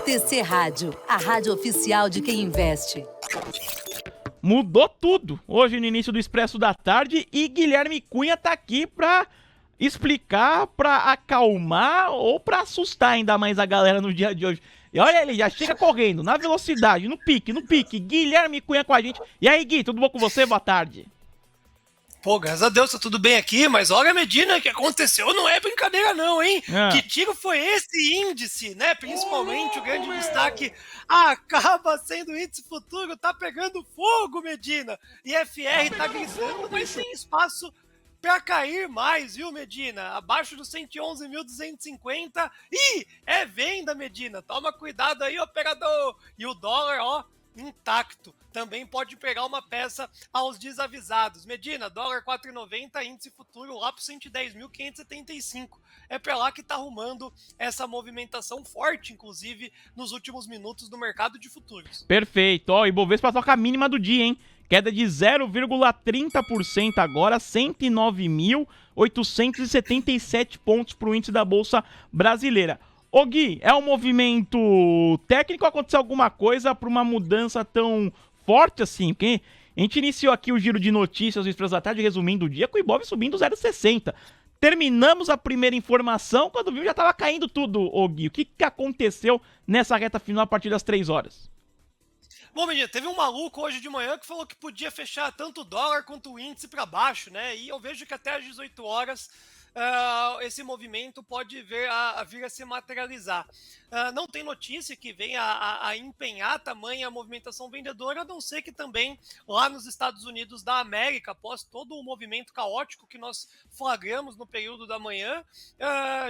TC Rádio, a rádio oficial de quem investe. Mudou tudo hoje no início do Expresso da Tarde e Guilherme Cunha tá aqui pra explicar, pra acalmar ou pra assustar ainda mais a galera no dia de hoje. E olha, ele já chega correndo, na velocidade, no pique. Guilherme Cunha com a gente. E aí, Gui, tudo bom com você? Boa tarde. Pô, graças a Deus tá tudo bem aqui, mas olha, Medina, o que aconteceu não é brincadeira não, hein? Que tiro foi esse índice, né? Principalmente o grande destaque acaba sendo o índice futuro, tá pegando fogo, Medina. E FR tá gritando, mas tem espaço pra cair mais, viu, Medina? Abaixo dos 111.250. Ih, é venda, Medina. Toma cuidado aí, operador. E o dólar, ó, intacto. Também pode pegar uma peça aos desavisados. Medina, dólar 4,90, índice futuro lá para 110.575. É para lá que está arrumando essa movimentação forte, inclusive, nos últimos minutos do mercado de futuros. Perfeito. Ó, Ibovespa toca a mínima do dia, hein? Queda de 0,30% agora, 109.877 pontos para o índice da Bolsa Brasileira. Ô Gui, é um movimento técnico ou aconteceu alguma coisa para uma mudança tão forte assim? Porque a gente iniciou aqui o giro de notícias do Expresso da Tarde, resumindo o dia, com o Ibov subindo 0,60. Terminamos a primeira informação, quando viu já estava caindo tudo, ô Gui. O que aconteceu nessa reta final a partir das 3 horas? Bom, menino, teve um maluco hoje de manhã que falou que podia fechar tanto o dólar quanto o índice para baixo, né? E eu vejo que até às 18 horas esse movimento pode vir a se materializar. Não tem notícia que venha a empenhar tamanha movimentação vendedora, a não ser que também lá nos Estados Unidos da América, após todo o movimento caótico que nós flagramos no período da manhã,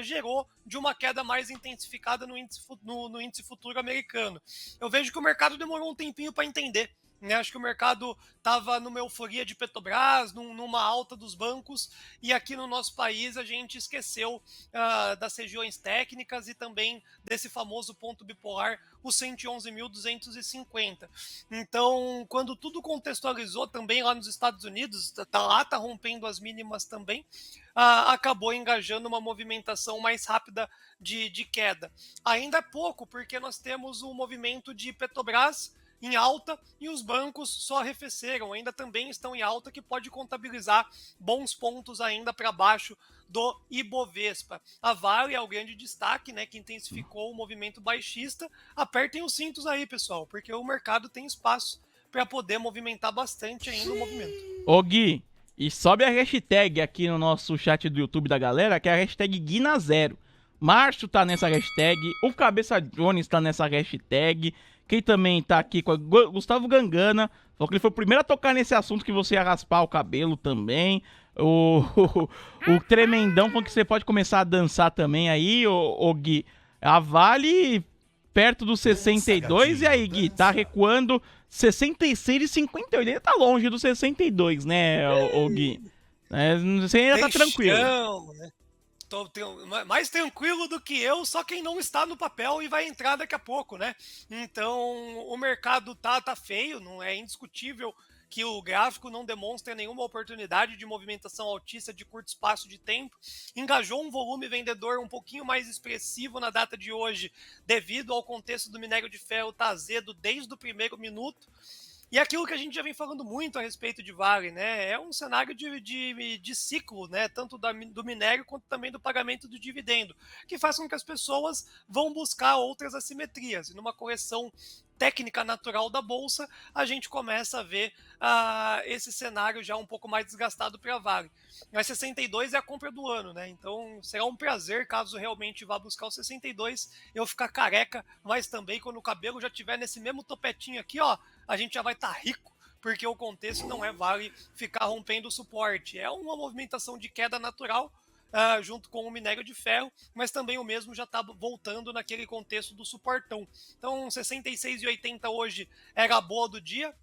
gerou de uma queda mais intensificada no índice futuro americano. Eu vejo que o mercado demorou um tempinho para entender. Acho que o mercado estava numa euforia de Petrobras, numa alta dos bancos, e aqui no nosso país a gente esqueceu das regiões técnicas e também desse famoso ponto bipolar, os 111.250. Então, quando tudo contextualizou também lá nos Estados Unidos, tá rompendo as mínimas também, acabou engajando uma movimentação mais rápida de queda. Ainda é pouco, porque nós temos o movimento de Petrobras em alta e os bancos só arrefeceram, ainda também estão em alta, que pode contabilizar bons pontos ainda para baixo do Ibovespa. A Vale é o grande destaque, né, que intensificou o movimento baixista. Apertem os cintos aí, pessoal, porque o mercado tem espaço para poder movimentar bastante ainda o movimento. Ô Gui, e sobe a hashtag aqui no nosso chat do YouTube da galera, que é a hashtag GuiNaZero. Márcio tá nessa hashtag, o Cabeça Jones tá nessa hashtag. Quem também tá aqui com Gustavo Gangana, falou que ele foi o primeiro a tocar nesse assunto que você ia raspar o cabelo também. O Tremendão falou que você pode começar a dançar também aí, o Gui. A Vale perto dos 62, e aí, Gui, tá recuando 66,58. Ele tá longe dos 62, né, o Gui? Você ainda tá tranquilo. Chão, né? Mais tranquilo do que eu, só quem não está no papel e vai entrar daqui a pouco, né? Então, o mercado tá feio, não é indiscutível que o gráfico não demonstra nenhuma oportunidade de movimentação altíssima de curto espaço de tempo. Engajou um volume vendedor um pouquinho mais expressivo na data de hoje, devido ao contexto do minério de ferro tá azedo desde o primeiro minuto. E aquilo que a gente já vem falando muito a respeito de Vale, né? É um cenário de ciclo, né? Tanto do minério quanto também do pagamento do dividendo, que faz com que as pessoas vão buscar outras assimetrias. E numa correção técnica natural da Bolsa, a gente começa a ver esse cenário já um pouco mais desgastado para a Vale. Mas 62 é a compra do ano, né? Então será um prazer, caso realmente vá buscar o 62, eu ficar careca, mas também quando o cabelo já estiver nesse mesmo topetinho aqui, ó, a gente já vai estar rico, porque o contexto não é Vale ficar rompendo o suporte. É uma movimentação de queda natural, junto com o minério de ferro, mas também o mesmo já está voltando naquele contexto do suportão. Então, 66,80 hoje era a boa do dia.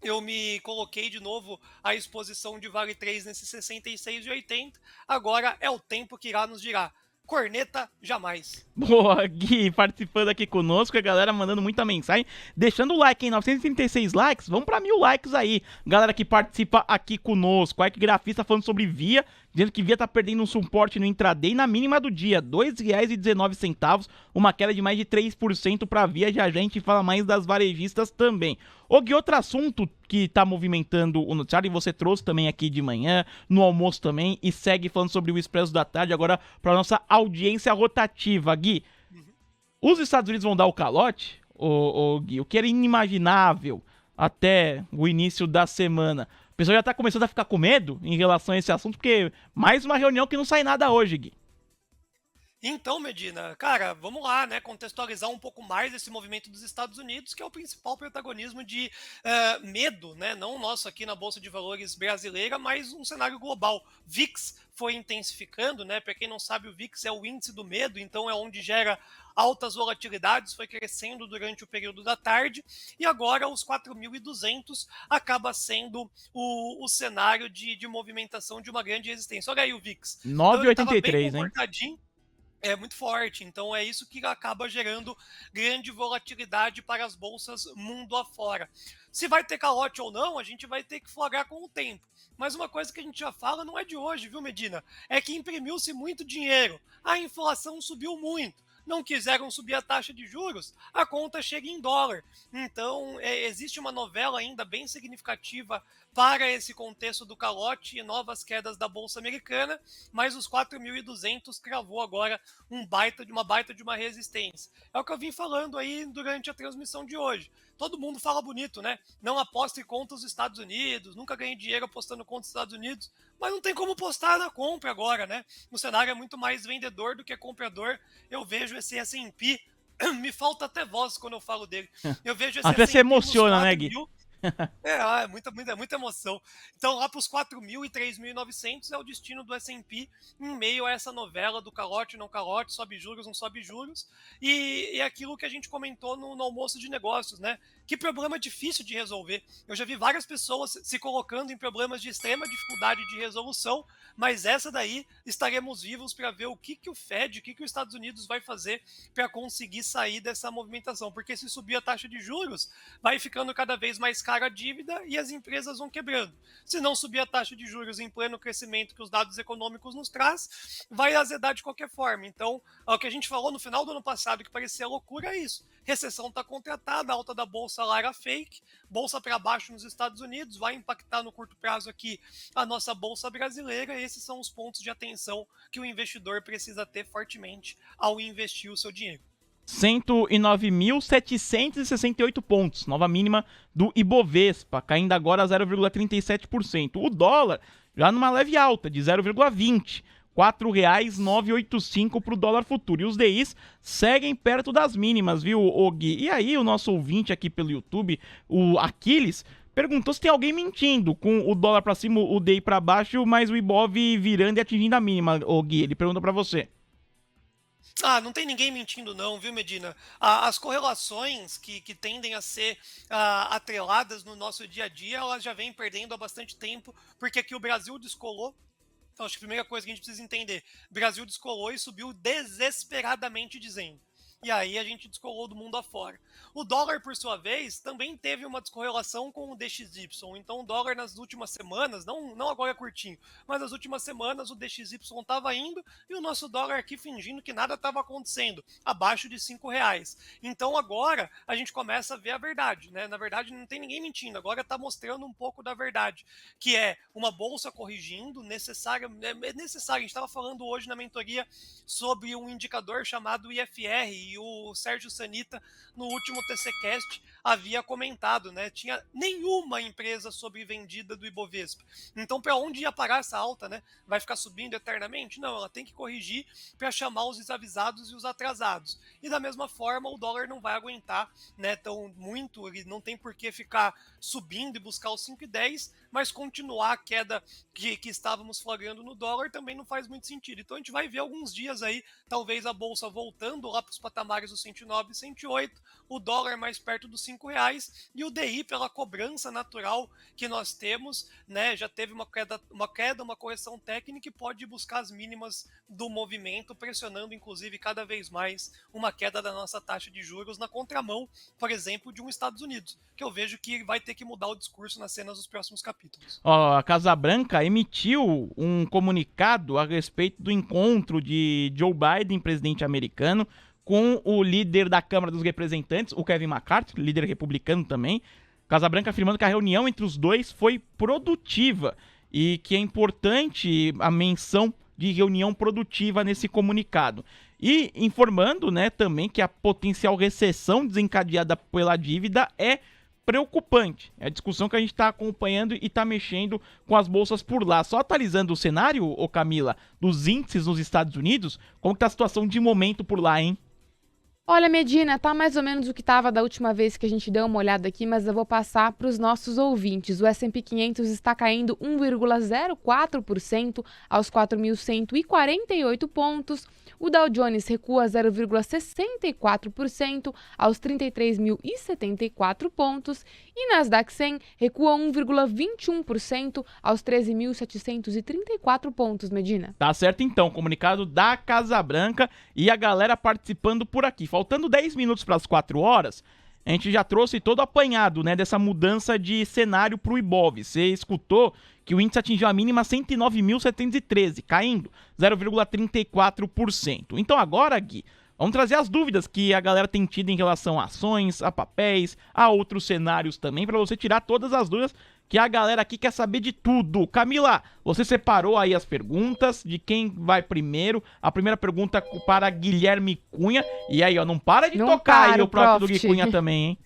Eu me coloquei de novo à exposição de Vale 3 nesse 66,80. Agora é o tempo que irá nos dirá. Corneta jamais. Boa, Gui, participando aqui conosco, a galera mandando muita mensagem, deixando o like, hein, 936 likes, vamos pra 1000 likes aí, galera que participa aqui conosco. Aí que grafista falando sobre Via, dizendo que Via tá perdendo um suporte no intraday na mínima do dia, R$ 2,19, uma queda de mais de 3% para Via. Já a gente fala mais das varejistas também. Og, outro assunto que tá movimentando o noticiário, e você trouxe também aqui de manhã, no almoço também, e segue falando sobre o Expresso da Tarde, agora para nossa audiência rotativa. Gui, os Estados Unidos vão dar o calote? Gui, o que era inimaginável até o início da semana. O pessoal já tá começando a ficar com medo em relação a esse assunto, porque mais uma reunião que não sai nada hoje, Gui. Então, Medina, cara, vamos lá, né, contextualizar um pouco mais esse movimento dos Estados Unidos, que é o principal protagonismo de medo, né, não nosso aqui na Bolsa de Valores brasileira, mas um cenário global. VIX foi intensificando, né, para quem não sabe, o VIX é o índice do medo, então é onde gera altas volatilidades, foi crescendo durante o período da tarde, e agora os 4.200 acaba sendo o cenário de movimentação de uma grande resistência. Olha aí o VIX. 9,83, hein? É muito forte, então é isso que acaba gerando grande volatilidade para as bolsas mundo afora. Se vai ter calote ou não, a gente vai ter que flagrar com o tempo. Mas uma coisa que a gente já fala não é de hoje, viu, Medina? É que imprimiu-se muito dinheiro, a inflação subiu muito. Não quiseram subir a taxa de juros, a conta chega em dólar. Então, existe uma novela ainda bem significativa para esse contexto do calote e novas quedas da Bolsa Americana, mas os 4.200 cravou agora uma baita de uma resistência. É o que eu vim falando aí durante a transmissão de hoje. Todo mundo fala bonito, né? Não aposte contra os Estados Unidos, nunca ganhei dinheiro apostando contra os Estados Unidos, mas não tem como postar na compra agora, né? O cenário é muito mais vendedor do que comprador. Eu vejo esse S&P, me falta até voz quando eu falo dele. Eu vejo esse Até S&P se emociona, né, Gui? É muita emoção. Então, lá para os 4.000 e 3.900 é o destino do S&P em meio a essa novela do calote, não calote, sobe juros, não sobe juros. E aquilo que a gente comentou no almoço de negócios, né? Que problema difícil de resolver. Eu já vi várias pessoas se colocando em problemas de extrema dificuldade de resolução, mas essa daí estaremos vivos para ver o que o Fed, o que os Estados Unidos vai fazer para conseguir sair dessa movimentação. Porque se subir a taxa de juros, vai ficando cada vez mais cara a dívida e as empresas vão quebrando. Se não subir a taxa de juros em pleno crescimento que os dados econômicos nos traz, vai azedar de qualquer forma. Então, o que a gente falou no final do ano passado, que parecia loucura, é isso. Recessão está contratada, a alta da bolsa lá era fake, bolsa para baixo nos Estados Unidos, vai impactar no curto prazo aqui a nossa bolsa brasileira. Esses são os pontos de atenção que o investidor precisa ter fortemente ao investir o seu dinheiro. 109.768 pontos, nova mínima do Ibovespa, caindo agora 0,37%. O dólar já numa leve alta de 0,20%. R$ 4,985 para o dólar futuro. E os DIs seguem perto das mínimas, viu, Gui? E aí, o nosso ouvinte aqui pelo YouTube, o Aquiles, perguntou se tem alguém mentindo com o dólar para cima, o DI para baixo, mas o Ibov virando e atingindo a mínima, Gui. Ele pergunta para você. Não tem ninguém mentindo não, viu, Medina? As correlações que tendem a ser atreladas no nosso dia a dia, elas já vêm perdendo há bastante tempo, porque aqui o Brasil descolou. Então, acho que a primeira coisa que a gente precisa entender, o Brasil descolou e subiu desesperadamente dizendo. E aí a gente descolou do mundo afora. O dólar, por sua vez, também teve uma descorrelação com o DXY. Então o dólar nas últimas semanas, não agora curtinho, mas nas últimas semanas o DXY estava indo e o nosso dólar aqui fingindo que nada estava acontecendo, abaixo de R$5. Então agora a gente começa a ver a verdade, né? Na verdade não tem ninguém mentindo, agora está mostrando um pouco da verdade, que é uma bolsa corrigindo, necessária. A gente estava falando hoje na mentoria sobre um indicador chamado IFR, e o Sérgio Sanita, no último TCcast, havia comentado, né? Tinha nenhuma empresa sobrevendida do Ibovespa. Então, para onde ia parar essa alta, né? Vai ficar subindo eternamente? Não, ela tem que corrigir para chamar os desavisados e os atrasados. E da mesma forma, o dólar não vai aguentar, né, tão muito, ele não tem por que ficar subindo e buscar os 5,10, mas continuar a queda que estávamos flagrando no dólar também não faz muito sentido. Então a gente vai ver alguns dias aí, talvez a bolsa voltando lá para os patamares patamares dos 109 e 108, o dólar mais perto dos R$ 5 e o DI pela cobrança natural que nós temos, né, já teve uma correção técnica e pode buscar as mínimas do movimento, pressionando inclusive cada vez mais uma queda da nossa taxa de juros na contramão, por exemplo, de Estados Unidos, que eu vejo que vai ter que mudar o discurso nas cenas dos próximos capítulos. Ó, a Casa Branca emitiu um comunicado a respeito do encontro de Joe Biden, presidente americano, com o líder da Câmara dos Representantes, o Kevin McCarthy, líder republicano também. Casa Branca afirmando que a reunião entre os dois foi produtiva e que é importante a menção de reunião produtiva nesse comunicado. E informando, né, também que a potencial recessão desencadeada pela dívida é preocupante. É a discussão que a gente está acompanhando e está mexendo com as bolsas por lá. Só atualizando o cenário, ô Camila, dos índices nos Estados Unidos, como está a situação de momento por lá, hein? Olha, Medina, tá mais ou menos o que estava da última vez que a gente deu uma olhada aqui, mas eu vou passar para os nossos ouvintes. O S&P 500 está caindo 1,04% aos 4.148 pontos. O Dow Jones recua 0,64% aos 33.074 pontos. E Nasdaq 100 recua 1,21% aos 13.734 pontos, Medina. Tá certo então, comunicado da Casa Branca e a galera participando por aqui. Faltando 10 minutos para as 4 horas, a gente já trouxe todo apanhado, né, dessa mudança de cenário para o Ibov. Você escutou que o índice atingiu a mínima 109.713, caindo 0,34%. Então agora, Gui, vamos trazer as dúvidas que a galera tem tido em relação a ações, a papéis, a outros cenários também, para você tirar todas as dúvidas que a galera aqui quer saber de tudo. Camila, você separou aí as perguntas de quem vai primeiro. A primeira pergunta para Guilherme Cunha. E aí, ó, não para de tocar aí o próprio do Gui Cunha também, hein?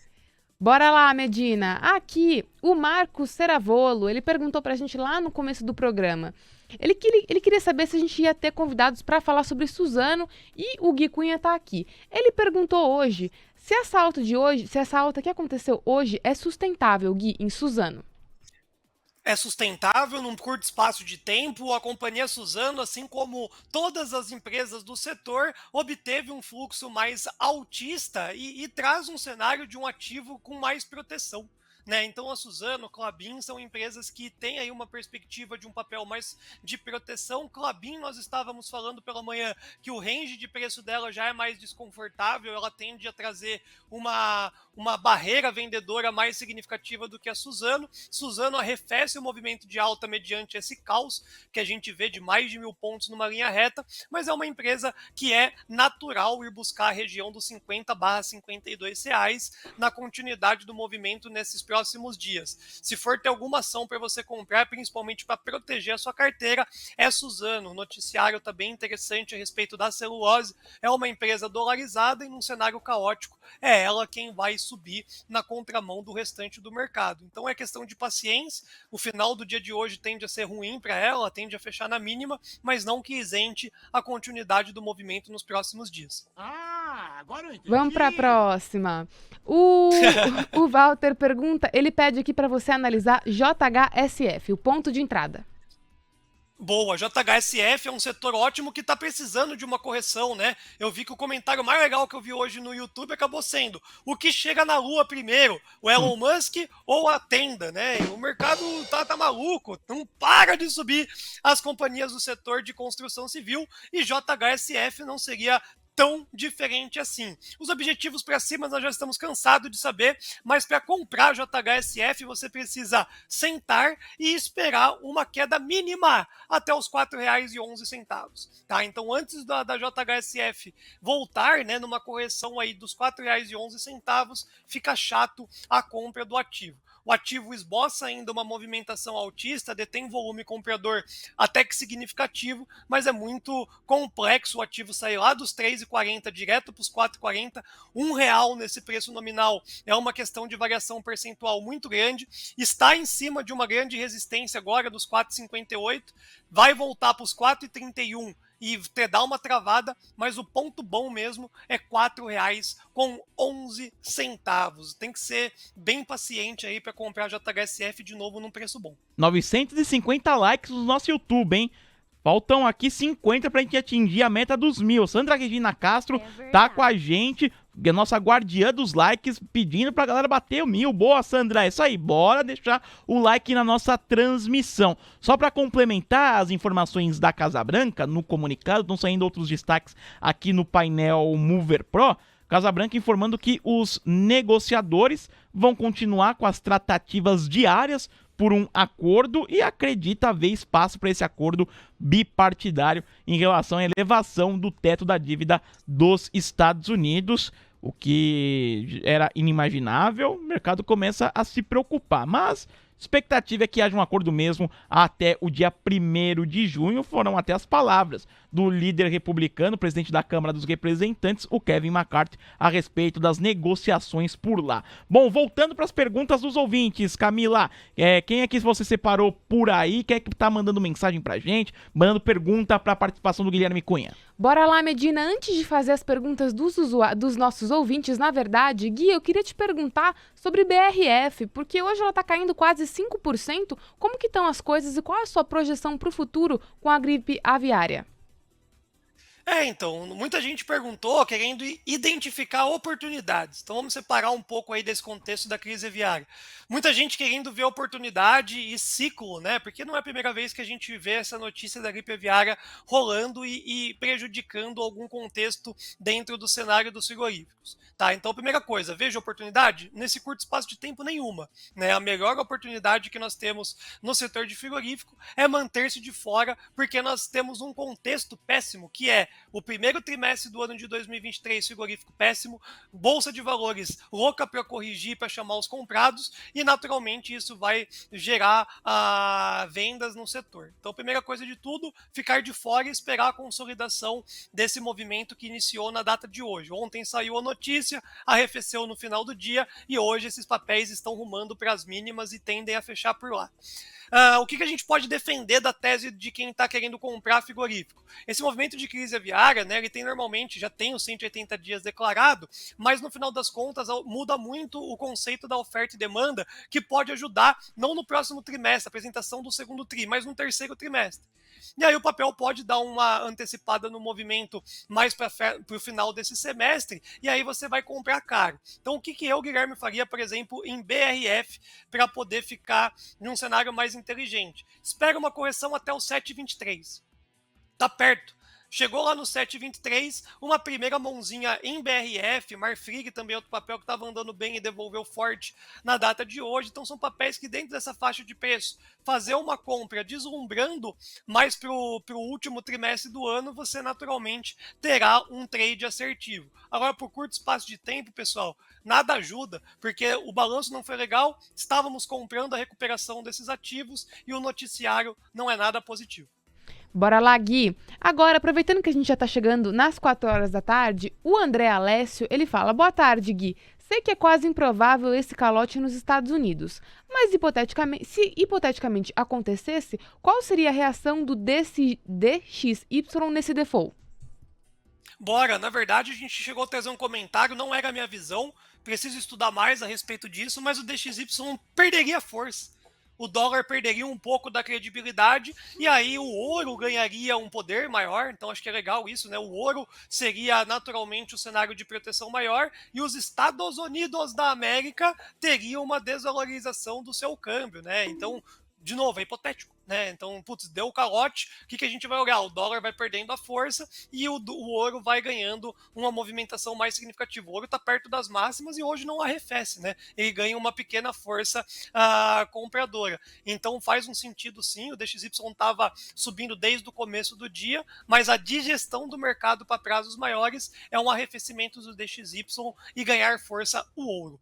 Bora lá, Medina. Aqui, o Marcos Ceravolo, ele perguntou pra gente lá no começo do programa. Ele queria saber se a gente ia ter convidados para falar sobre Suzano e o Gui Cunha tá aqui. Ele perguntou hoje se essa alta que aconteceu hoje é sustentável, Gui, em Suzano. É sustentável num curto espaço de tempo. A companhia Suzano, assim como todas as empresas do setor, obteve um fluxo mais altista e traz um cenário de um ativo com mais proteção. Né? Então a Suzano, Klabin são empresas que têm aí uma perspectiva de um papel mais de proteção. Klabin, nós estávamos falando pela manhã que o range de preço dela já é mais desconfortável, ela tende a trazer uma barreira vendedora mais significativa do que a Suzano. Suzano arrefece o movimento de alta mediante esse caos que a gente vê de mais de 1.000 pontos numa linha reta, mas é uma empresa que é natural ir buscar a região dos R$50/52 na continuidade do movimento nesses próximos dias. Se for ter alguma ação para você comprar, principalmente para proteger a sua carteira, é Suzano. O noticiário está bem interessante a respeito da celulose. É uma empresa dolarizada e num cenário caótico é ela quem vai subir na contramão do restante do mercado. Então é questão de paciência. O final do dia de hoje tende a ser ruim para ela, tende a fechar na mínima, mas não que isente a continuidade do movimento nos próximos dias. Agora eu entendi. Vamos para a próxima. O Walter pergunta, ele pede aqui para você analisar JHSF, o ponto de entrada. Boa, JHSF é um setor ótimo que está precisando de uma correção, né? Eu vi que o comentário mais legal que eu vi hoje no YouTube acabou sendo o que chega na Lua primeiro, o Elon Musk ou a Tenda, né? O mercado tá maluco, não para de subir as companhias do setor de construção civil e JHSF não seria tão diferente assim. Os objetivos para cima nós já estamos cansados de saber, mas para comprar JHSF você precisa sentar e esperar uma queda mínima até os R$4,11. Tá? Então antes da JHSF voltar, né, numa correção aí dos R$4,11, fica chato a compra do ativo. O ativo esboça ainda uma movimentação altista, detém volume comprador até que significativo, mas é muito complexo o ativo sair lá dos R$3,40 direto para os R$4,40. R$1 nesse preço nominal é uma questão de variação percentual muito grande. Está em cima de uma grande resistência agora dos R$4,58, vai voltar para os R$4,31 e dar uma travada, mas o ponto bom mesmo é R$4,11. Tem que ser bem paciente aí para comprar JHSF de novo num preço bom. 950 likes no nosso YouTube, hein? Faltam aqui 50 pra gente atingir a meta dos 1000. Sandra Regina Castro tá com a gente, a nossa guardiã dos likes, pedindo pra galera bater o 1000. Boa, Sandra, é isso aí, bora deixar o like na nossa transmissão. Só pra complementar as informações da Casa Branca, no comunicado, estão saindo outros destaques aqui no painel Mover Pro. Casa Branca informando que os negociadores vão continuar com as tratativas diárias por um acordo e acredita haver espaço para esse acordo bipartidário em relação à elevação do teto da dívida dos Estados Unidos, o que era inimaginável. O mercado começa a se preocupar, mas expectativa é que haja um acordo mesmo até o dia 1º de junho. Foram até as palavras do líder republicano, presidente da Câmara dos Representantes, o Kevin McCarthy, a respeito das negociações por lá. Bom, voltando para as perguntas dos ouvintes, Camila, quem é que você separou por aí? Quem é que tá mandando mensagem pra gente, mandando pergunta para a participação do Guilherme Cunha? Bora lá, Medina. Antes de fazer as perguntas dos nossos ouvintes, na verdade, Gui, eu queria te perguntar sobre BRF, porque hoje ela está caindo quase 5%. Como que estão as coisas e qual é a sua projeção para o futuro com a gripe aviária? Então, muita gente perguntou querendo identificar oportunidades. Então vamos separar um pouco aí desse contexto da crise aviária. Muita gente querendo ver oportunidade e ciclo, né? Porque não é a primeira vez que a gente vê essa notícia da gripe aviária rolando e prejudicando algum contexto dentro do cenário dos frigoríficos. Tá? Então, a primeira coisa, vejo oportunidade nesse curto espaço de tempo nenhuma. Né? A melhor oportunidade que nós temos no setor de frigorífico é manter-se de fora, porque nós temos um contexto péssimo, que é o primeiro trimestre do ano de 2023, frigorífico péssimo, bolsa de valores louca para corrigir, para chamar os comprados, e naturalmente isso vai gerar vendas no setor. Então, primeira coisa de tudo, ficar de fora e esperar a consolidação desse movimento que iniciou na data de hoje. Ontem saiu a notícia, arrefeceu no final do dia, e hoje esses papéis estão rumando para as mínimas e tendem a fechar por lá. O que a gente pode defender da tese de quem está querendo comprar frigorífico? Esse movimento de crise aviária, né, ele tem normalmente, já tem os 180 dias declarado, mas no final das contas muda muito o conceito da oferta e demanda, que pode ajudar, não no próximo trimestre, a apresentação do segundo tri, mas no terceiro trimestre. E aí o papel pode dar uma antecipada no movimento mais para o final desse semestre, e aí você vai comprar caro. Então o que eu, Guilherme, faria, por exemplo, em BRF, para poder ficar num cenário mais inteligente? Espera uma correção até o 7,23. Tá perto. Chegou lá no 7,23, uma primeira mãozinha em BRF, Marfrig também é outro papel que estava andando bem e devolveu forte na data de hoje. Então são papéis que dentro dessa faixa de preço, fazer uma compra deslumbrando mais para o último trimestre do ano, você naturalmente terá um trade assertivo. Agora, por curto espaço de tempo, pessoal, nada ajuda, porque o balanço não foi legal, estávamos comprando a recuperação desses ativos e o noticiário não é nada positivo. Bora lá, Gui. Agora, aproveitando que a gente já tá chegando nas 4 horas da tarde, o André Alessio, ele fala: boa tarde, Gui. Sei que é quase improvável esse calote nos Estados Unidos, mas se hipoteticamente acontecesse, qual seria a reação do DXY nesse default? Bora, na verdade a gente chegou a trazer um comentário, não era a minha visão, preciso estudar mais a respeito disso, mas o DXY perderia força. O dólar perderia um pouco da credibilidade e aí o ouro ganharia um poder maior, então acho que é legal isso, né? O ouro seria naturalmente o cenário de proteção maior e os Estados Unidos da América teriam uma desvalorização do seu câmbio, né? Então, de novo, é hipotético, né? Então, deu o calote, o que a gente vai olhar? O dólar vai perdendo a força e o ouro vai ganhando uma movimentação mais significativa. O ouro está perto das máximas e hoje não arrefece, né? Ele ganha uma pequena força compradora. Então, faz um sentido sim, o DXY estava subindo desde o começo do dia, mas a digestão do mercado para prazos maiores é um arrefecimento do DXY e ganhar força o ouro.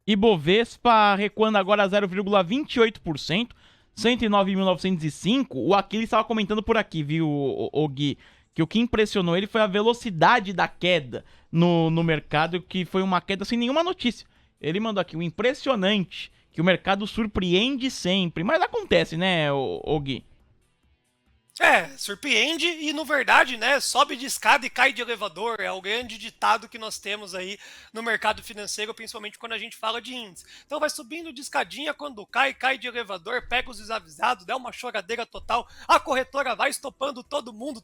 Ibovespa recuando agora 0,28%. 109.905, o Aquiles estava comentando por aqui, viu, o Gui, que o que impressionou ele foi a velocidade da queda no mercado, que foi uma queda sem nenhuma notícia. Ele mandou aqui, o impressionante, que o mercado surpreende sempre, mas acontece, né, o Gui? Surpreende e, na verdade, né, sobe de escada e cai de elevador. É o grande ditado que nós temos aí no mercado financeiro, principalmente quando a gente fala de índice. Então vai subindo de escadinha, quando cai de elevador, pega os desavisados, dá uma choradeira total, a corretora vai estopando todo mundo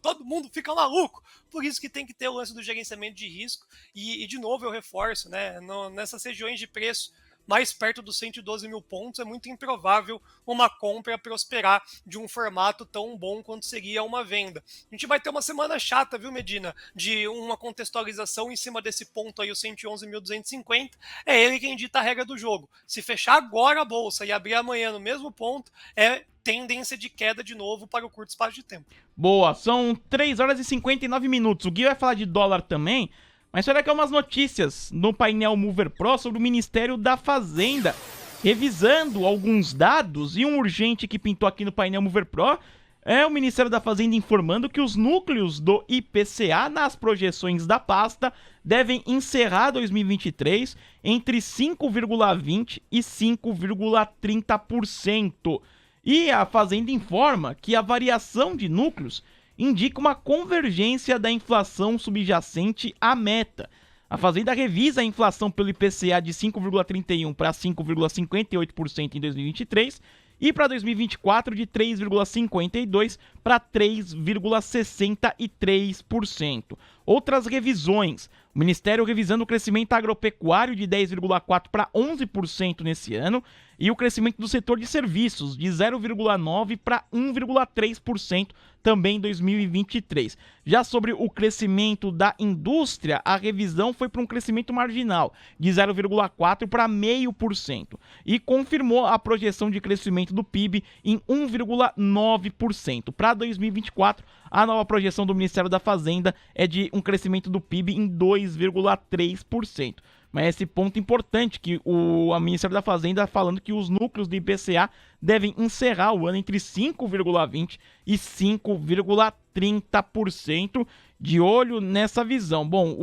fica maluco. Por isso que tem que ter o lance do gerenciamento de risco. E de novo, eu reforço, né, nessas regiões de preço mais perto dos 112 mil pontos, é muito improvável uma compra prosperar de um formato tão bom quanto seria uma venda. A gente vai ter uma semana chata, viu, Medina? De uma contextualização em cima desse ponto aí, o 111.250, é ele quem dita a regra do jogo. Se fechar agora a bolsa e abrir amanhã no mesmo ponto, é tendência de queda de novo para o curto espaço de tempo. Boa, são 3 horas e 59 minutos. O Gui vai falar de dólar também, mas será que é umas notícias no painel Mover Pro sobre o Ministério da Fazenda, revisando alguns dados, e um urgente que pintou aqui no painel Mover Pro é o Ministério da Fazenda informando que os núcleos do IPCA nas projeções da pasta devem encerrar 2023 entre 5,20% e 5,30%. E a Fazenda informa que a variação de núcleos indica uma convergência da inflação subjacente à meta. A Fazenda revisa a inflação pelo IPCA de 5,31% para 5,58% em 2023 e para 2024 de 3,52% para 3,63%. Outras revisões: o Ministério revisando o crescimento agropecuário de 10,4% para 11% nesse ano e o crescimento do setor de serviços de 0,9% para 1,3% também em 2023. Já sobre o crescimento da indústria, a revisão foi para um crescimento marginal de 0,4% para 0,5% e confirmou a projeção de crescimento do PIB em 1,9%. Para 2024, a nova projeção do Ministério da Fazenda é de um crescimento do PIB em 2,3%. Mas esse ponto importante que o Ministério da Fazenda falando que os núcleos do IPCA devem encerrar o ano entre 5,20% e 5,30%, de olho nessa visão. Bom,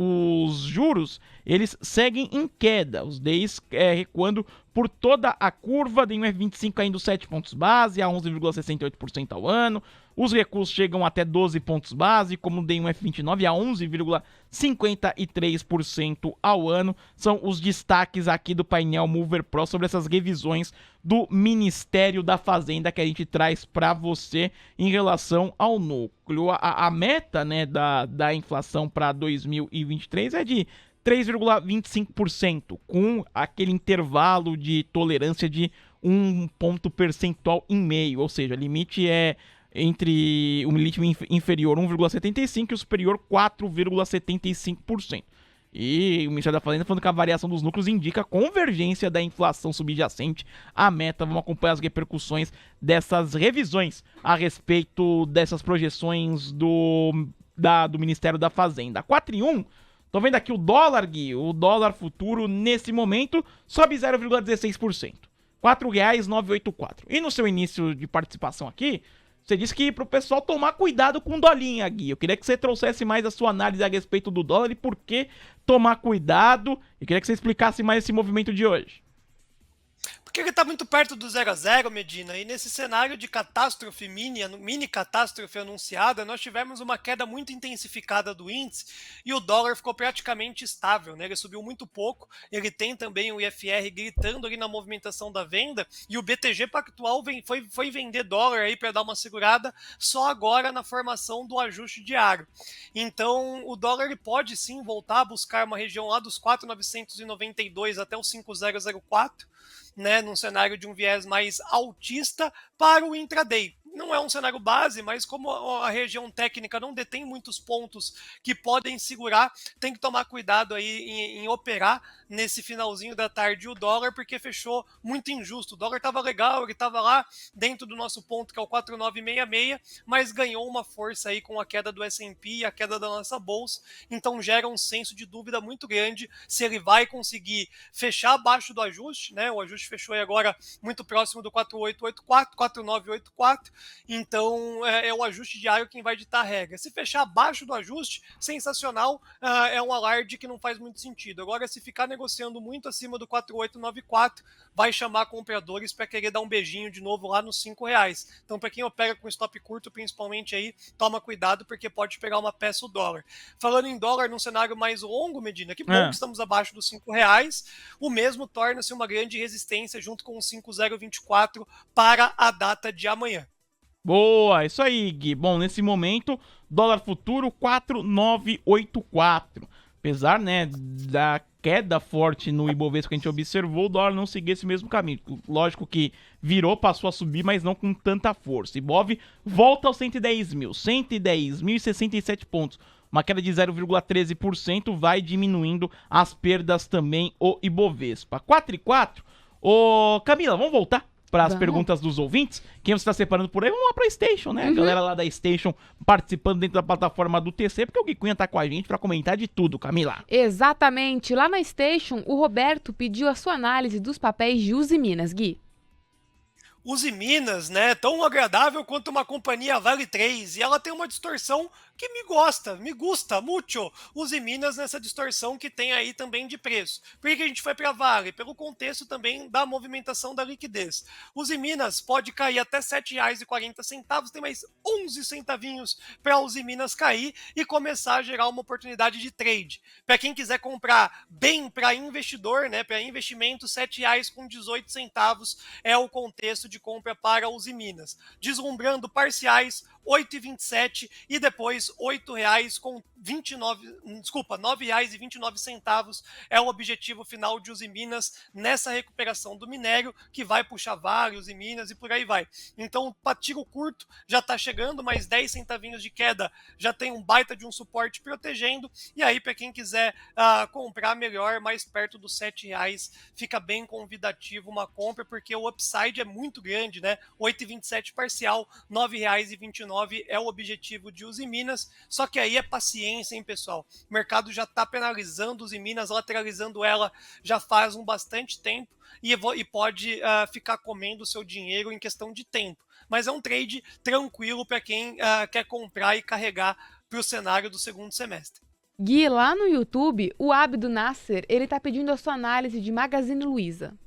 os juros, eles seguem em queda, os DIs recuando por toda a curva, DI1F25 caindo 7 pontos base a 11,68% ao ano, os recuos chegam até 12 pontos base, como o DI1F29 a 11,53% ao ano. São os destaques aqui do painel Mover Pro sobre essas revisões do Ministério da Fazenda que a gente traz para você em relação ao núcleo. A meta, né, da inflação para 2023 é de 3,25%, com aquele intervalo de tolerância de 1 ponto percentual e meio, ou seja, o limite é entre o limite inferior 1,75% e o superior 4,75%. E o Ministério da Fazenda falando que a variação dos núcleos indica a convergência da inflação subjacente à meta. Vamos acompanhar as repercussões dessas revisões a respeito dessas projeções do Ministério da Fazenda. 4,1. Tô vendo aqui o dólar, Gui, o dólar futuro nesse momento sobe 0,16%. R$ 4,984. E no seu início de participação aqui, você disse que pro pessoal tomar cuidado com o dolinha, Gui. Eu queria que você trouxesse mais a sua análise a respeito do dólar e por que tomar cuidado. Eu queria que você explicasse mais esse movimento de hoje. Porque ele está muito perto do 0 a 0, Medina, e nesse cenário de catástrofe mini catástrofe anunciada, nós tivemos uma queda muito intensificada do índice e o dólar ficou praticamente estável, né? Ele subiu muito pouco, ele tem também o IFR gritando ali na movimentação da venda e o BTG Pactual foi vender dólar aí para dar uma segurada só agora na formação do ajuste diário. Então o dólar ele pode sim voltar a buscar uma região lá dos 4.992 até os 5.004, né, num cenário de um viés mais altista para o intraday. Não é um cenário base, mas como a região técnica não detém muitos pontos que podem segurar, tem que tomar cuidado aí em operar nesse finalzinho da tarde o dólar, porque fechou muito injusto. O dólar estava legal, ele estava lá dentro do nosso ponto, que é o 4,966, mas ganhou uma força aí com a queda do S&P e a queda da nossa bolsa, então gera um senso de dúvida muito grande se ele vai conseguir fechar abaixo do ajuste, né? O ajuste fechou aí agora muito próximo do 4,884, 4,984, então é o ajuste diário quem vai ditar a regra. Se fechar abaixo do ajuste, sensacional, é um alarde que não faz muito sentido. Agora, se ficar negociando muito acima do 4,894, vai chamar compradores para querer dar um beijinho de novo lá nos R$5. Então, para quem opera com stop curto, principalmente aí, toma cuidado, porque pode pegar uma peça o dólar. Falando em dólar num cenário mais longo, Medina, que bom que estamos abaixo dos R$5, o mesmo torna-se uma grande resistência junto com o 5,024 para a data de amanhã. Boa, isso aí, Gui. Bom, nesse momento, dólar futuro 4,984. Apesar, né, da queda forte no Ibovespa que a gente observou, o dólar não seguiu esse mesmo caminho. Lógico que virou, passou a subir, mas não com tanta força. Ibov volta aos 110.067 pontos. Uma queda de 0,13%, vai diminuindo as perdas também o Ibovespa. 4,4. Ô, Camila, vamos voltar para as perguntas dos ouvintes? Quem você está separando por aí? Vamos lá para a Station, né? A galera lá da Station participando dentro da plataforma do TC, porque o Gui Cunha tá com a gente para comentar de tudo, Camila. Exatamente. Lá na Station, o Roberto pediu a sua análise dos papéis de Usiminas, Gui. Usiminas, né, tão agradável quanto uma companhia Vale 3, e ela tem uma distorção que me gusta muito, Usiminas nessa distorção que tem aí também de preço. Por que a gente foi para Vale? Pelo contexto também da movimentação da liquidez. Usiminas pode cair até R$ 7,40, tem mais 11 centavinhos para Usiminas cair e começar a gerar uma oportunidade de trade. Para quem quiser comprar bem para investidor, né, para investimento, R$ 7,18 é o contexto de compra para Usiminas. Deslumbrando parciais, 8,27 e depois R$9,29 é o objetivo final de Usiminas nessa recuperação do minério, que vai puxar Vale, Usiminas e por aí vai. Então, para tiro curto já está chegando, mais 10 centavinhos de queda já tem um baita de um suporte protegendo, e aí para quem quiser comprar melhor, mais perto dos R$7, fica bem convidativo uma compra, porque o upside é muito grande, né? 8,27 parcial, R$9,29 é o objetivo de Usiminas, só que aí é paciência, hein, pessoal? O mercado já está penalizando Usiminas, lateralizando ela já faz bastante tempo e pode ficar comendo o seu dinheiro em questão de tempo. Mas é um trade tranquilo para quem quer comprar e carregar para o cenário do segundo semestre. Gui, lá no YouTube, o Abdo Nasser, ele tá pedindo a sua análise de Magazine Luiza.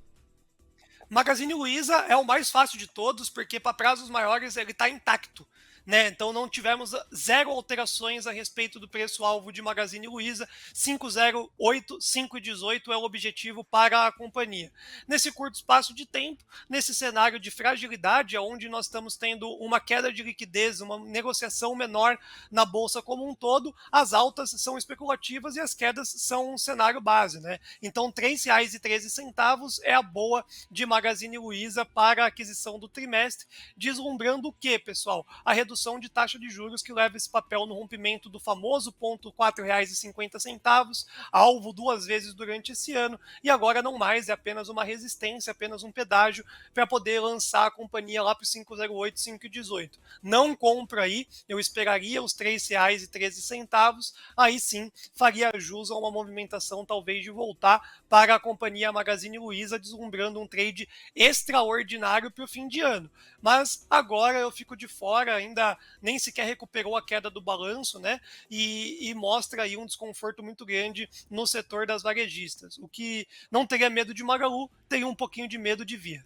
Magazine Luiza é o mais fácil de todos, porque para prazos maiores ele está intacto, né? Então não tivemos zero alterações a respeito do preço-alvo de Magazine Luiza. 5,08, 5,18 é o objetivo para a companhia. Nesse curto espaço de tempo, nesse cenário de fragilidade, onde nós estamos tendo uma queda de liquidez, uma negociação menor na bolsa como um todo, as altas são especulativas e as quedas são um cenário base, né? Então R$3,13 é a boa de Magazine Luiza para a aquisição do trimestre, deslumbrando o que, pessoal? A redução de taxa de juros que leva esse papel no rompimento do famoso ponto R$4,50, alvo 2 vezes durante esse ano, e agora não mais, é apenas uma resistência, apenas um pedágio para poder lançar a companhia lá para os 5,08, 5,18. Não compro aí, eu esperaria os R$3,13, aí sim faria jus a uma movimentação talvez de voltar para a companhia Magazine Luiza, deslumbrando um trade extraordinário para o fim de ano. Mas agora eu fico de fora, ainda nem sequer recuperou a queda do balanço, né? E mostra aí um desconforto muito grande no setor das varejistas. O que não teria medo de Magalu, teria um pouquinho de medo de Via.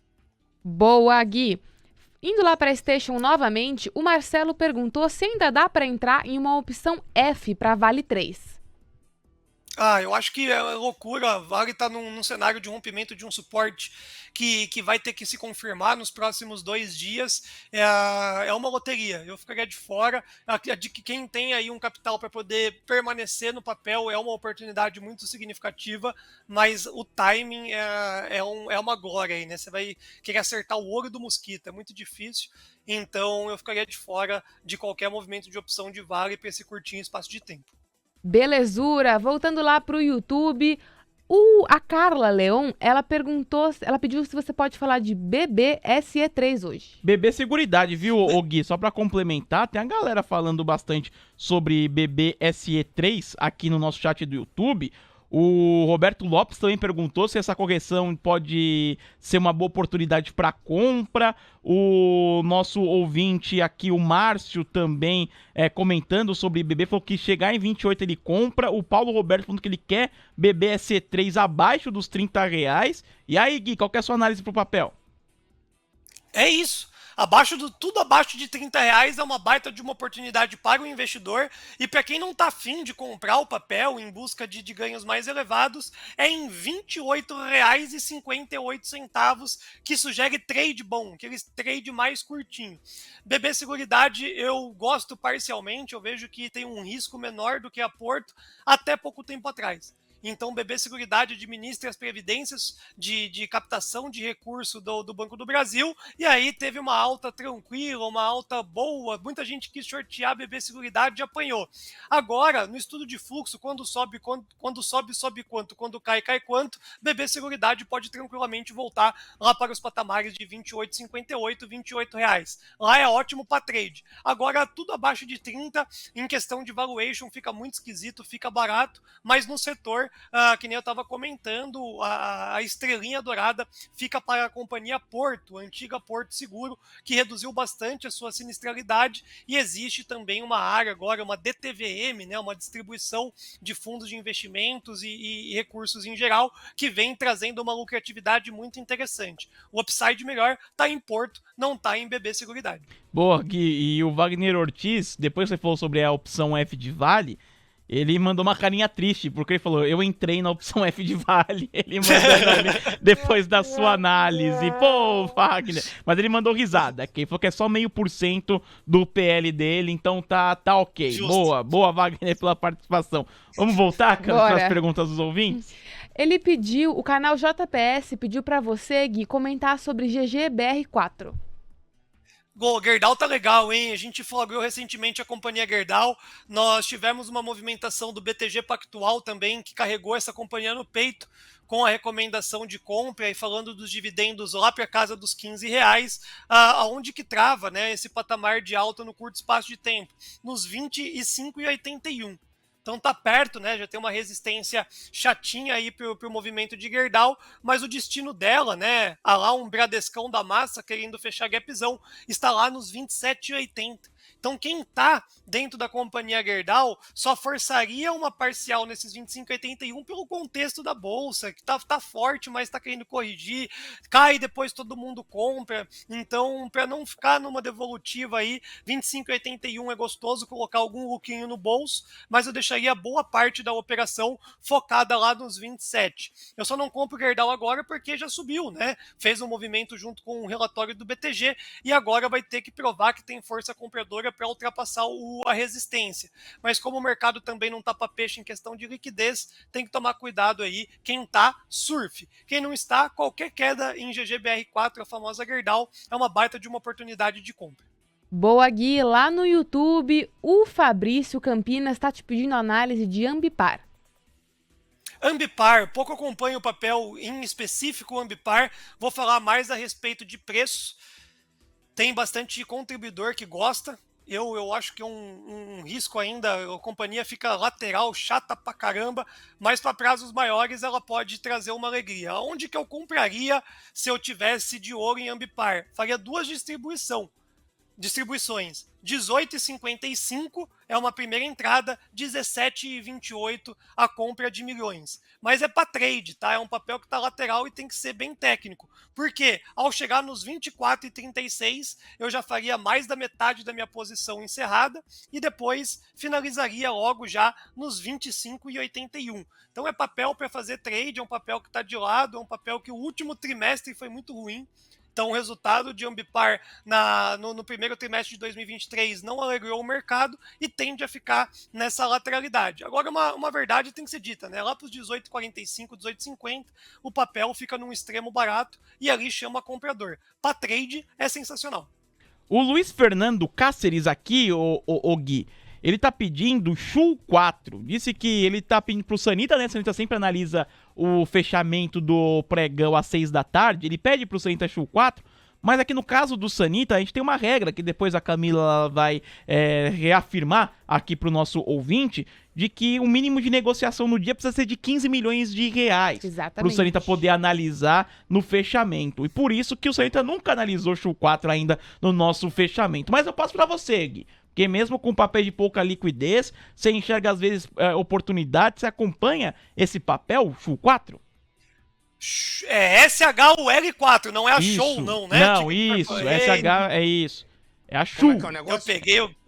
Boa, Gui. Indo lá para a Station novamente, o Marcelo perguntou se ainda dá para entrar em uma opção F para Vale 3. Eu acho que é loucura. A Vale está num cenário de rompimento de um suporte que vai ter que se confirmar nos próximos 2 dias. É uma loteria. Eu ficaria de fora. De que quem tem aí um capital para poder permanecer no papel é uma oportunidade muito significativa, mas o timing é uma glória aí, né? Você vai querer acertar o olho do mosquito, é muito difícil. Então eu ficaria de fora de qualquer movimento de opção de Vale para esse curtinho espaço de tempo. Belezura, voltando lá pro YouTube, a Carla Leon, ela pediu se você pode falar de BBSE3 hoje. BB Seguridade, viu, Gui? Só pra complementar, tem a galera falando bastante sobre BBSE3 aqui no nosso chat do YouTube. O Roberto Lopes também perguntou se essa correção pode ser uma boa oportunidade para compra. O nosso ouvinte aqui, o Márcio, também comentando sobre BB, falou que chegar em 28 ele compra. O Paulo Roberto falando que ele quer BBSC3 abaixo dos R$30. E aí, Gui, qual que é a sua análise pro papel? É isso. Tudo abaixo de R$30 é uma baita de uma oportunidade para o investidor, e para quem não está afim de comprar o papel em busca de ganhos mais elevados, é em R$28,58 que sugere trade bom, aquele trade mais curtinho. BB Seguridade eu gosto parcialmente, eu vejo que tem um risco menor do que a Porto até pouco tempo atrás. Então, o BB Seguridade administra as previdências de captação de recurso do Banco do Brasil, e aí teve uma alta tranquila, uma alta boa, muita gente quis shortear BB Seguridade e apanhou. Agora, no estudo de fluxo, quando sobe quanto, quando cai quanto, BB Seguridade pode tranquilamente voltar lá para os patamares de R$28,58, R$28. Lá é ótimo para trade. Agora, tudo abaixo de 30, em questão de valuation, fica muito esquisito, fica barato, mas no setor, que nem eu estava comentando, a estrelinha dourada fica para a companhia Porto, a antiga Porto Seguro, que reduziu bastante a sua sinistralidade, e existe também uma área agora, uma DTVM, né, uma distribuição de fundos de investimentos e recursos em geral, que vem trazendo uma lucratividade muito interessante. O upside melhor está em Porto, não está em BB Seguridade. Boa, Gui. E o Wagner Ortiz, depois que você falou sobre a opção F de Vale, ele mandou uma carinha triste, porque ele falou, eu entrei na opção F de Vale. Ele mandou ali, depois da sua análise. Pô, Wagner. Mas ele mandou risada, que ele falou que é só 0,5% do PL dele, então tá ok. Justo. Boa, Wagner, pela participação. Vamos voltar para as perguntas dos ouvintes? Ele pediu, o canal JPS pediu pra você, Gui, comentar sobre GGBR4. Gerdau tá legal, hein? A gente flagrou recentemente a companhia Gerdau. Nós tivemos uma movimentação do BTG Pactual também, que carregou essa companhia no peito com a recomendação de compra e falando dos dividendos lá para casa dos R$15, aonde que trava, né, esse patamar de alta no curto espaço de tempo, nos 25,81. Então tá perto, né? Já tem uma resistência chatinha aí pro movimento de Gerdau, mas o destino dela, né? Lá um Bradescão da massa querendo fechar gapzão, está lá nos 27,80. Então quem está dentro da companhia Gerdau só forçaria uma parcial nesses 25,81 pelo contexto da bolsa, que tá forte, mas está querendo corrigir, cai depois todo mundo compra. Então, para não ficar numa devolutiva aí, 25,81 é gostoso colocar algum lucrinho no bolso, mas eu deixaria boa parte da operação focada lá nos 27. Eu só não compro Gerdau agora porque já subiu, né? Fez um movimento junto com o relatório do BTG e agora vai ter que provar que tem força compradora para ultrapassar a resistência. Mas como o mercado também não está para peixe em questão de liquidez, tem que tomar cuidado aí. Quem está, surfe. Quem não está, qualquer queda em GGBR4, a famosa Gerdau, é uma baita de uma oportunidade de compra. Boa, Gui. Lá no YouTube, o Fabrício Campinas está te pedindo análise de Ambipar. Ambipar, pouco acompanho o papel em específico o Ambipar, vou falar mais a respeito de preço. Tem bastante contribuidor que gosta. Eu acho que é um risco ainda, a companhia fica lateral, chata pra caramba, mas para prazos maiores ela pode trazer uma alegria. Onde que eu compraria se eu tivesse de ouro em Ambipar? Faria duas distribuições. 18,55 é uma primeira entrada, 17,28 a compra de milhões. Mas é para trade, tá? É um papel que está lateral e tem que ser bem técnico. Porque ao chegar nos 24,36, eu já faria mais da metade da minha posição encerrada e depois finalizaria logo já nos 25,81. Então é papel para fazer trade, é um papel que está de lado, é um papel que o último trimestre foi muito ruim. Então, o resultado de Ambipar no primeiro trimestre de 2023 não alegrou o mercado e tende a ficar nessa lateralidade. Agora, uma verdade tem que ser dita, né? Lá para os 18,45, 18,50, o papel fica num extremo barato e ali chama comprador. Para trade, é sensacional. O Luiz Fernando Cáceres aqui, o Gui, ele tá pedindo Shu 4. Disse que ele tá pedindo pro Sanita, né? O Sanita sempre analisa o fechamento do pregão às 6 da tarde. Ele pede pro Sanita Shu 4. Mas aqui no caso do Sanita, a gente tem uma regra que depois a Camila vai reafirmar aqui pro nosso ouvinte, de que o mínimo de negociação no dia precisa ser de 15 milhões de reais. Exatamente. Para o Sanita poder analisar no fechamento. E por isso que o Sanita nunca analisou Shu 4 ainda no nosso fechamento. Mas eu passo para você, Gui. Porque mesmo com papel de pouca liquidez, você enxerga às vezes oportunidades, você acompanha esse papel, Shu 4? É SHUL4, não é a Isso. Show, não, né? Não, isso, SH é isso. É a Shu.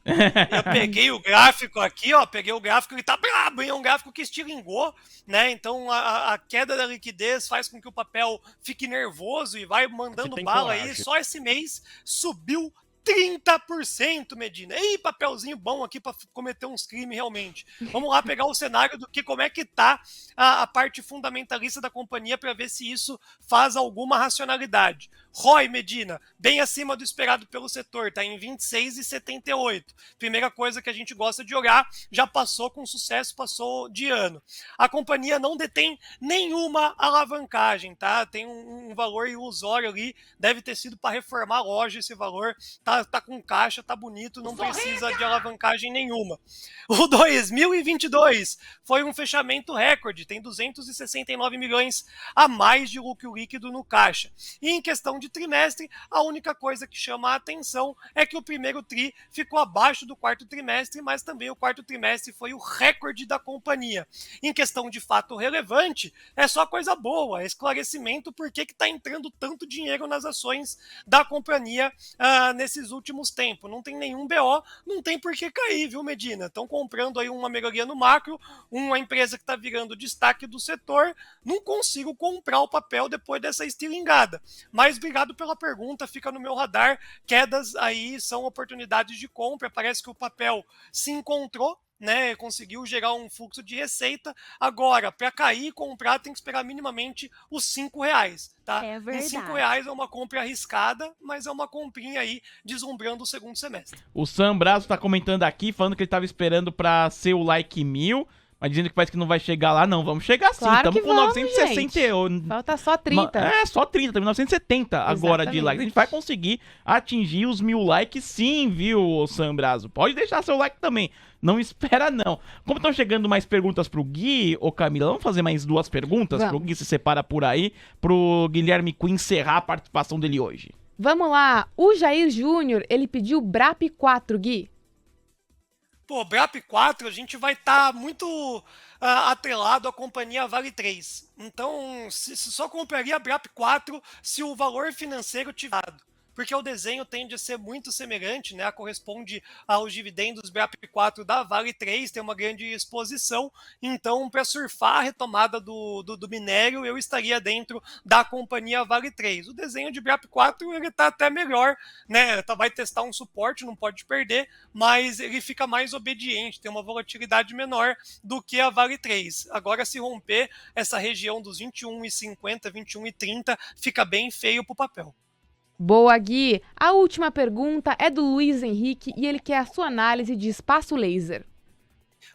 Eu peguei o gráfico aqui, ó, peguei o gráfico, ele tá brabo, hein? É um gráfico que estilingou, né? Então a queda da liquidez faz com que o papel fique nervoso e vai mandando bala aí. Só esse mês subiu 30%, Medina. Ih, papelzinho bom aqui para cometer uns crimes realmente. Vamos lá pegar o cenário do que como é que tá a parte fundamentalista da companhia para ver se isso faz alguma racionalidade. ROI, Medina, bem acima do esperado pelo setor, tá em 26,78. Primeira coisa que a gente gosta de olhar, já passou com sucesso, passou de ano. A companhia não detém nenhuma alavancagem, tá? Tem um valor ilusório ali, deve ter sido para reformar a loja esse valor, tá com caixa, tá bonito, não precisa de alavancagem nenhuma. O 2022 foi um fechamento recorde, tem 269 milhões a mais de lucro líquido no caixa. E em questão de trimestre, a única coisa que chama a atenção é que o primeiro TRI ficou abaixo do quarto trimestre, mas também o quarto trimestre foi o recorde da companhia. Em questão de fato relevante, é só coisa boa, esclarecimento por que está entrando tanto dinheiro nas ações da companhia nesses últimos tempos. Não tem nenhum BO, não tem por que cair, viu, Medina? Estão comprando aí uma melhoria no macro, uma empresa que está virando destaque do setor, não consigo comprar o papel depois dessa estilingada. Mas obrigado pela pergunta, fica no meu radar. Quedas aí são oportunidades de compra. Parece que o papel se encontrou, né? Conseguiu gerar um fluxo de receita. Agora, para cair e comprar, tem que esperar minimamente os R$5, tá? É verdade. E R$5 é uma compra arriscada, mas é uma comprinha aí deslumbrando o segundo semestre. O Sam Brazo tá comentando aqui, falando que ele tava esperando para ser o like 1000. Mas dizendo que parece que não vai chegar lá, não. Vamos chegar sim. Claro Estamos que com vamos, 960. Falta só 30. Só 30. Temos 970 agora de Exatamente. likes. A gente vai conseguir atingir os 1000 likes sim, viu, Sam Brazo? Pode deixar seu like também. Não espera, não. Como estão chegando mais perguntas pro Gui, ô Camila, vamos fazer mais 2 perguntas? Pro Gui se separa por aí, pro Guilherme Cunha encerrar a participação dele hoje. Vamos lá. O Jair Júnior, ele pediu BRAP 4, Gui. Pô, BRAP 4, a gente vai estar muito atrelado à companhia Vale 3. Então, se só compraria BRAP 4 se o valor financeiro tiver dado. Porque o desenho tende a ser muito semelhante, né? Corresponde aos dividendos BRAP 4 da Vale 3, tem uma grande exposição. Então, para surfar a retomada do minério, eu estaria dentro da companhia Vale 3. O desenho de BRAP 4 ele está até melhor, né? Vai testar um suporte, não pode perder, mas ele fica mais obediente, tem uma volatilidade menor do que a Vale 3. Agora, se romper essa região dos 21,50, 21,30, fica bem feio para o papel. Boa, Gui. A última pergunta é do Luiz Henrique e ele quer a sua análise de espaço laser.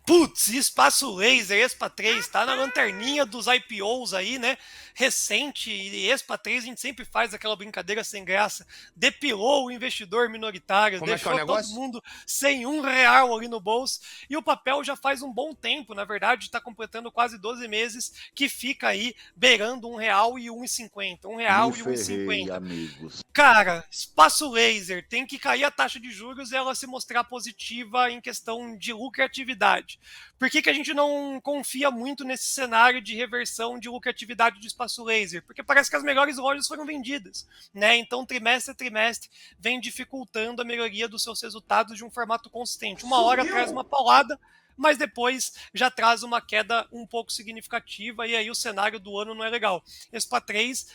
Putz, espaço laser, Expa 3, tá na lanterninha dos IPOs aí, né? Recente, e Expa 3 a gente sempre faz aquela brincadeira sem graça. Depilou o investidor minoritário, deixou todo mundo sem R$1 ali no bolso. E o papel já faz um bom tempo, na verdade, está completando quase 12 meses, que fica aí beirando R$1 e R$1,50. R$1 e R$1,50. Amigos. Cara, espaço laser, tem que cair a taxa de juros e ela se mostrar positiva em questão de lucratividade. Por que a gente não confia muito nesse cenário de reversão de lucratividade de espaço laser? Porque parece que as melhores lojas foram vendidas, né? Então, trimestre a trimestre, vem dificultando a melhoria dos seus resultados de um formato consistente. Uma hora traz uma paulada, mas depois já traz uma queda um pouco significativa e aí o cenário do ano não é legal. Expa 3,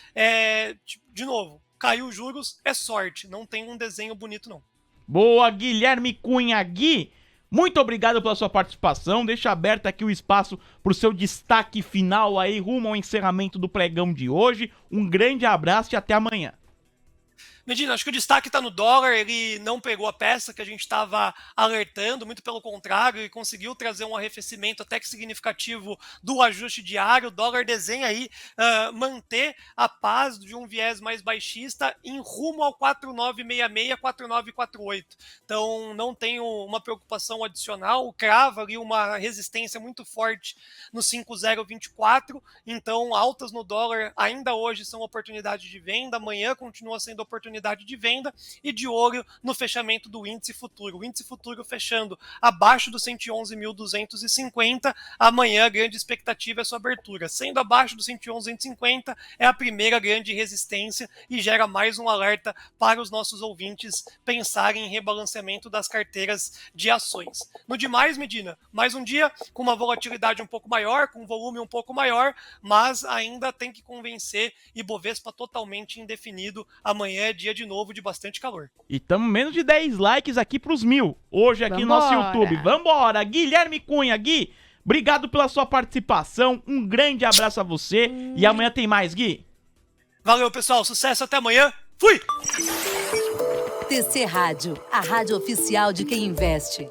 de novo, caiu os juros, é sorte, não tem um desenho bonito não. Boa, Guilherme Cunha. Gui, muito obrigado pela sua participação. Deixa aberto aqui o espaço para o seu destaque final aí, rumo ao encerramento do pregão de hoje. Um grande abraço e até amanhã. Medina, acho que o destaque está no dólar, ele não pegou a peça que a gente estava alertando, muito pelo contrário, ele conseguiu trazer um arrefecimento até que significativo do ajuste diário. O dólar desenha aí manter a paz de um viés mais baixista em rumo ao 4,966, 4,948. Então não tenho uma preocupação adicional, crava ali uma resistência muito forte no 5,024, então altas no dólar ainda hoje são oportunidade de venda, amanhã continua sendo oportunidade de venda e de olho no fechamento do índice futuro. O índice futuro fechando abaixo dos 111.250, amanhã a grande expectativa é sua abertura. Sendo abaixo dos 111.250 é a primeira grande resistência e gera mais um alerta para os nossos ouvintes pensarem em rebalanceamento das carteiras de ações. No demais, Medina, mais um dia com uma volatilidade um pouco maior, com um volume um pouco maior, mas ainda tem que convencer Ibovespa totalmente indefinido. Amanhã é dia de novo de bastante calor. E estamos menos de 10 likes aqui pros 1000. Hoje aqui no nosso YouTube. Vambora! Guilherme Cunha, Gui, obrigado pela sua participação. Um grande abraço a você. E amanhã tem mais, Gui. Valeu, pessoal. Sucesso. Até amanhã. Fui! TC Rádio, a rádio oficial de quem investe.